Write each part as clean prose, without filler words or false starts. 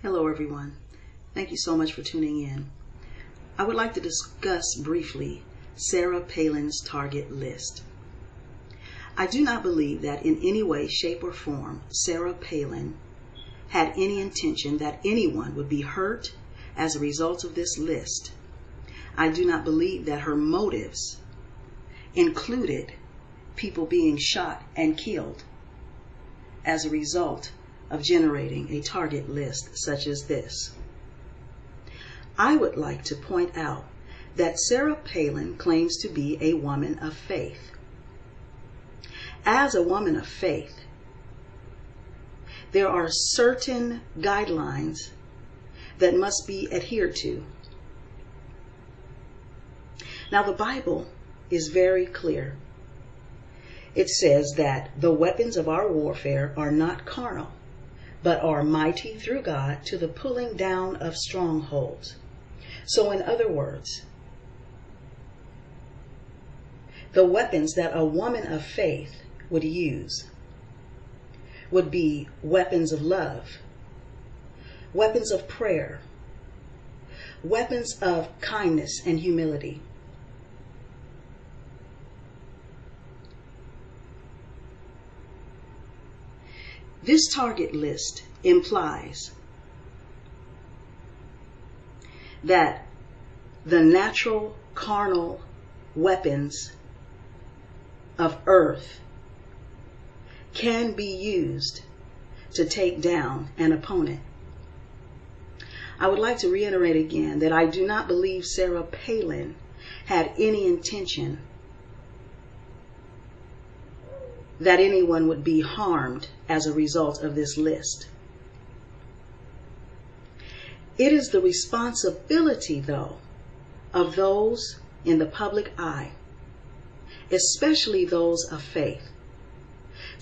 Hello everyone. Thank you so much for tuning in. I would like to discuss briefly Sarah Palin's target list. I do not believe that in any way, shape, or form Sarah Palin had any intention that anyone would be hurt as a result of this list. I do not believe that her motives included people being shot and killed as a result of generating a target list such as this. I would like to point out that Sarah Palin claims to be a woman of faith. As a woman of faith, there are certain guidelines that must be adhered to. Now, the Bible is very clear. It says that the weapons of our warfare are not carnal, but are mighty through God to the pulling down of strongholds. So in other words, the weapons that a woman of faith would use would be weapons of love, weapons of prayer, weapons of kindness and humility. This target list implies that the natural carnal weapons of earth can be used to take down an opponent. I would like to reiterate again that I do not believe Sarah Palin had any intention that anyone would be harmed as a result of this list. It is the responsibility, though, of those in the public eye, especially those of faith,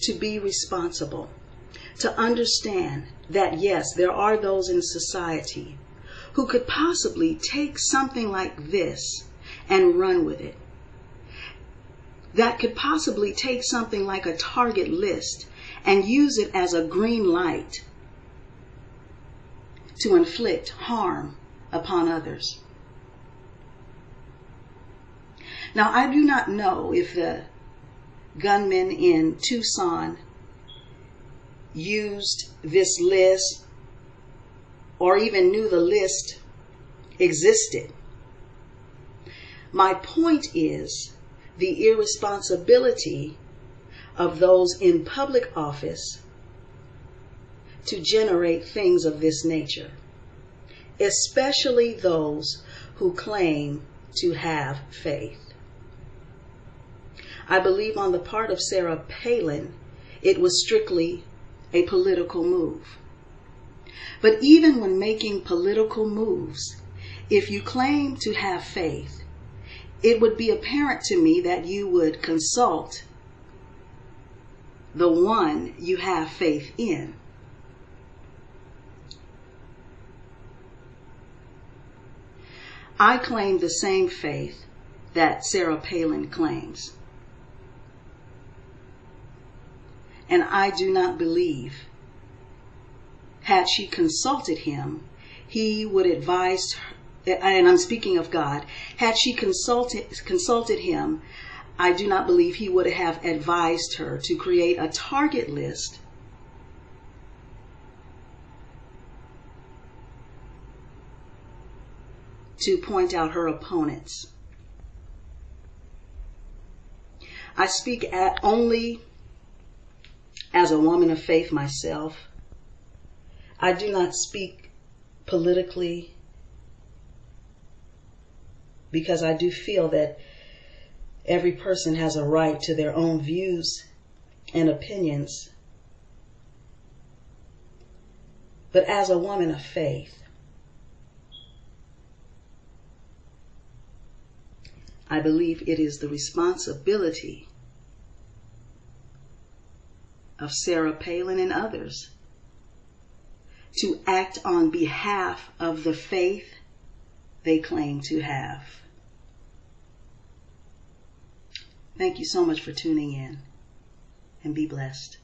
to be responsible, to understand that yes, there are those in society who could possibly take something like this and run with it. That could possibly take something like a target list and use it as a green light to inflict harm upon others. Now, I do not know if the gunmen in Tucson used this list or even knew the list existed. My point is the irresponsibility of those in public office to generate things of this nature, especially those who claim to have faith. I believe on the part of Sarah Palin, it was strictly a political move. But even when making political moves, if you claim to have faith, it would be apparent to me that you would consult the one you have faith in. I claim the same faith that Sarah Palin claims. And I do not believe, had she consulted him, he would advise her. And I'm speaking of God, had she consulted him, I do not believe he would have advised her to create a target list to point out her opponents. I speak only as a woman of faith myself. I do not speak politically, because I do feel that every person has a right to their own views and opinions. But as a woman of faith, I believe it is the responsibility of Sarah Palin and others to act on behalf of the faith they claim to have. Thank you so much for tuning in, and be blessed.